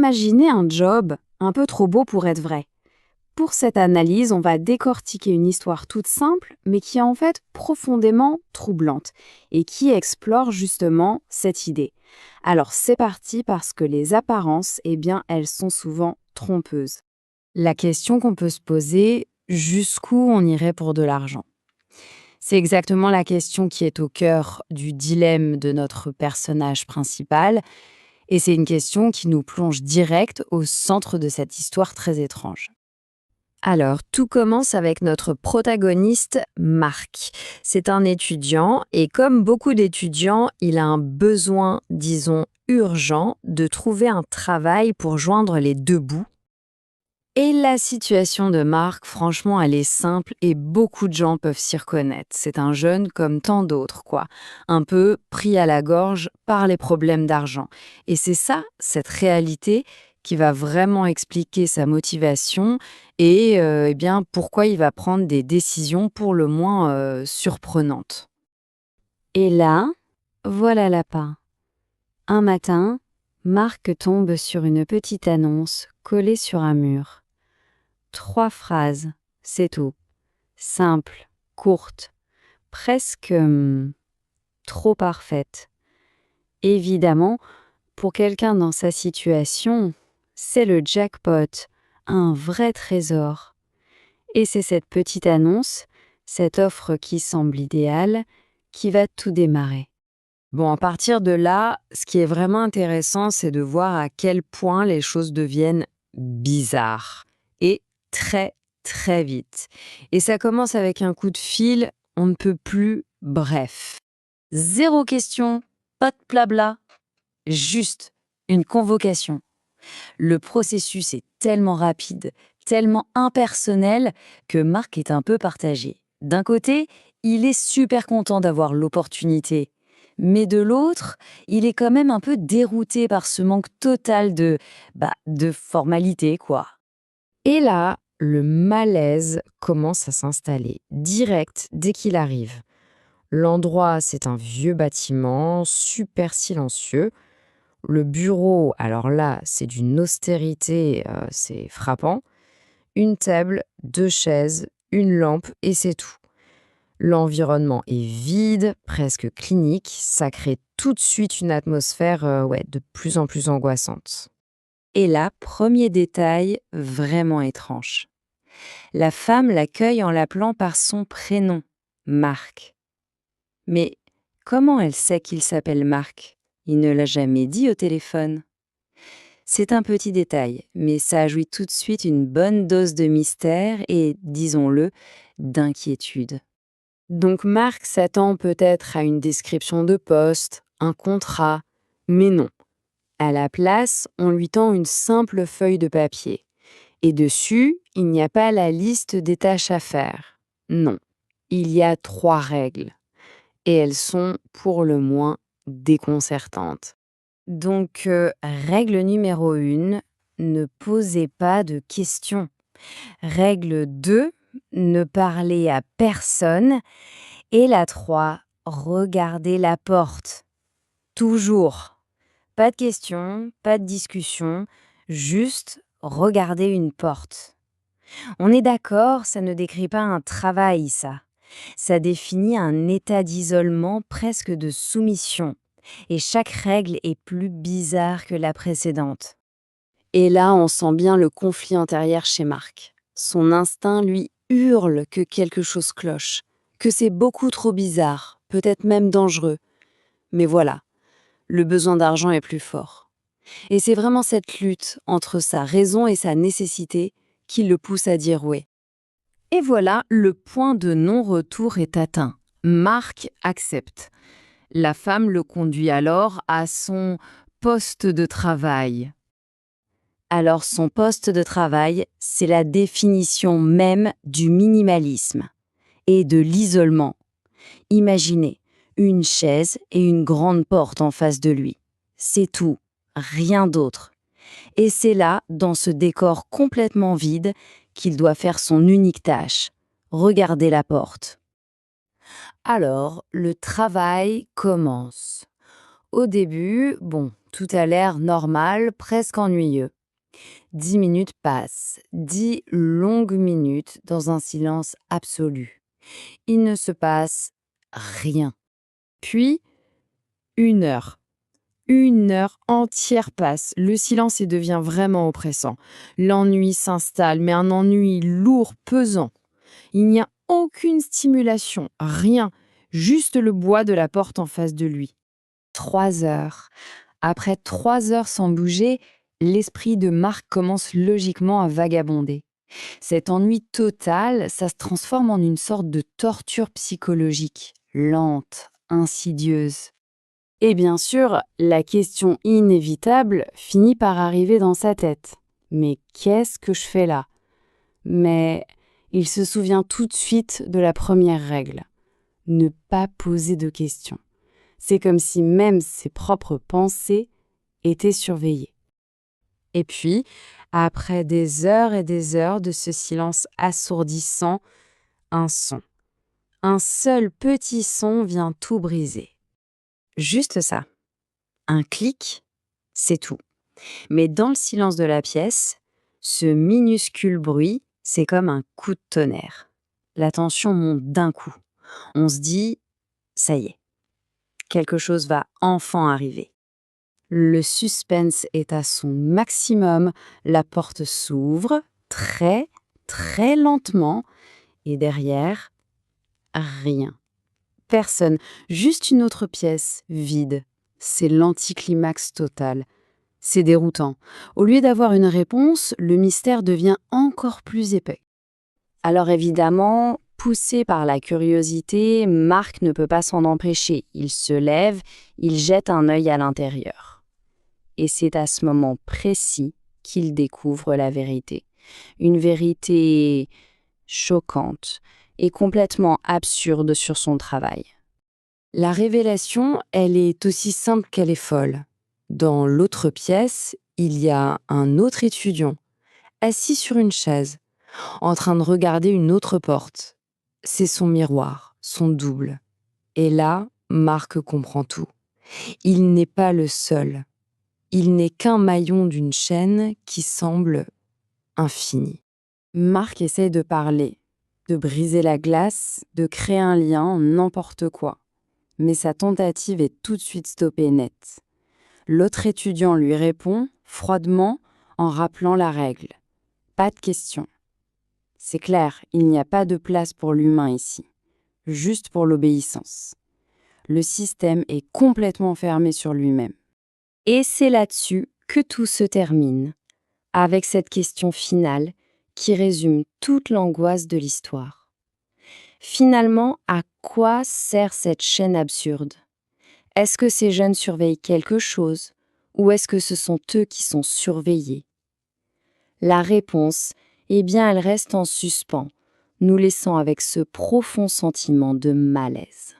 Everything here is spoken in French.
imaginez un job un peu trop beau pour être vrai. Pour cette analyse, on va décortiquer une histoire toute simple, mais qui est en fait profondément troublante et qui explore justement cette idée. Alors c'est parti parce que les apparences, eh bien, elles sont souvent trompeuses. La question qu'on peut se poser, jusqu'où on irait pour de l'argent? C'est exactement la question qui est au cœur du dilemme de notre personnage principal, et c'est une question qui nous plonge direct au centre de cette histoire très étrange. Alors, tout commence avec notre protagoniste, Marc. C'est un étudiant et comme beaucoup d'étudiants, il a un besoin, disons, urgent de trouver un travail pour joindre les deux bouts. Et la situation de Marc, franchement, elle est simple et beaucoup de gens peuvent s'y reconnaître. C'est un jeune comme tant d'autres, quoi. Un peu pris à la gorge par les problèmes d'argent. Et c'est ça, cette réalité, qui va vraiment expliquer sa motivation et eh bien, pourquoi il va prendre des décisions pour le moins surprenantes. Et là, voilà l'appât. Un matin, Marc tombe sur une petite annonce collée sur un mur. 3 phrases, c'est tout. Simple, courte, presque trop parfaite. Évidemment, pour quelqu'un dans sa situation, c'est le jackpot, un vrai trésor. Et c'est cette petite annonce, cette offre qui semble idéale, qui va tout démarrer. Bon, à partir de là, ce qui est vraiment intéressant, c'est de voir à quel point les choses deviennent bizarres. Et très, très vite. Et ça commence avec un coup de fil, on ne peut plus, bref. Zéro question, pas de blabla, juste une convocation. Le processus est tellement rapide, tellement impersonnel que Marc est un peu partagé. D'un côté, il est super content d'avoir l'opportunité. Mais de l'autre, il est quand même un peu dérouté par ce manque total de formalité, quoi. Et là, le malaise commence à s'installer, direct dès qu'il arrive. L'endroit, c'est un vieux bâtiment, super silencieux. Le bureau, alors là, c'est d'une austérité, c'est frappant. Une table, 2 chaises, une lampe et c'est tout. L'environnement est vide, presque clinique, ça crée tout de suite une atmosphère de plus en plus angoissante. Et là, premier détail vraiment étrange. La femme l'accueille en l'appelant par son prénom, Marc. Mais comment elle sait qu'il s'appelle Marc? Il ne l'a jamais dit au téléphone. C'est un petit détail, mais ça ajoute tout de suite une bonne dose de mystère et, disons-le, d'inquiétude. Donc Marc s'attend peut-être à une description de poste, un contrat, mais non. À la place, on lui tend une simple feuille de papier. Et dessus, il n'y a pas la liste des tâches à faire. Non, il y a 3 règles. Et elles sont, pour le moins, déconcertantes. Donc, règle numéro 1, ne posez pas de questions. Règle 2, ne parlez à personne. Et la 3, regardez la porte. Toujours. Pas de questions, pas de discussion, juste regarder une porte. On est d'accord, ça ne décrit pas un travail, ça. Ça définit un état d'isolement, presque de soumission. Et chaque règle est plus bizarre que la précédente. Et là, on sent bien le conflit intérieur chez Marc. Son instinct lui hurle que quelque chose cloche, que c'est beaucoup trop bizarre, peut-être même dangereux. Mais voilà, le besoin d'argent est plus fort. Et c'est vraiment cette lutte entre sa raison et sa nécessité qui le pousse à dire oui. Et voilà, le point de non-retour est atteint. Marc accepte. La femme le conduit alors à son poste de travail. Alors son poste de travail, c'est la définition même du minimalisme et de l'isolement. Imaginez, une chaise et une grande porte en face de lui. C'est tout, rien d'autre. Et c'est là, dans ce décor complètement vide, qu'il doit faire son unique tâche, regarder la porte. Alors, le travail commence. Au début, bon, tout a l'air normal, presque ennuyeux. 10 minutes passent, 10 longues minutes dans un silence absolu. Il ne se passe rien. Puis, 1 heure. 1 heure entière passe. Le silence y devient vraiment oppressant. L'ennui s'installe, mais un ennui lourd, pesant. Il n'y a aucune stimulation, rien, juste le bois de la porte en face de lui. 3 heures. Après 3 heures sans bouger, l'esprit de Marc commence logiquement à vagabonder. Cet ennui total, ça se transforme en une sorte de torture psychologique, lente, insidieuse. Et bien sûr, la question inévitable finit par arriver dans sa tête. Mais qu'est-ce que je fais là? Mais il se souvient tout de suite de la première règle. Ne pas poser de questions. C'est comme si même ses propres pensées étaient surveillées. Et puis, après des heures et des heures de ce silence assourdissant, un son. Un seul petit son vient tout briser. Juste ça. Un clic, c'est tout. Mais dans le silence de la pièce, ce minuscule bruit, c'est comme un coup de tonnerre. La tension monte d'un coup. On se dit, ça y est, quelque chose va enfin arriver. Le suspense est à son maximum, la porte s'ouvre très, très lentement et derrière, rien. Personne, juste une autre pièce, vide. C'est l'anticlimax total. C'est déroutant. Au lieu d'avoir une réponse, le mystère devient encore plus épais. Alors évidemment, poussé par la curiosité, Marc ne peut pas s'en empêcher. Il se lève, il jette un œil à l'intérieur. Et c'est à ce moment précis qu'il découvre la vérité. Une vérité choquante et complètement absurde sur son travail. La révélation, elle est aussi simple qu'elle est folle. Dans l'autre pièce, il y a un autre étudiant, assis sur une chaise, en train de regarder une autre porte. C'est son miroir, son double. Et là, Marc comprend tout. Il n'est pas le seul. Il n'est qu'un maillon d'une chaîne qui semble infinie. Marc essaie de parler, de briser la glace, de créer un lien en n'importe quoi. Mais sa tentative est tout de suite stoppée net. L'autre étudiant lui répond, froidement, en rappelant la règle. Pas de question. C'est clair, il n'y a pas de place pour l'humain ici, juste pour l'obéissance. Le système est complètement fermé sur lui-même. Et c'est là-dessus que tout se termine, avec cette question finale qui résume toute l'angoisse de l'histoire. Finalement, à quoi sert cette chaîne absurde ? Est-ce que ces jeunes surveillent quelque chose ou est-ce que ce sont eux qui sont surveillés ? La réponse, eh bien, elle reste en suspens, nous laissant avec ce profond sentiment de malaise.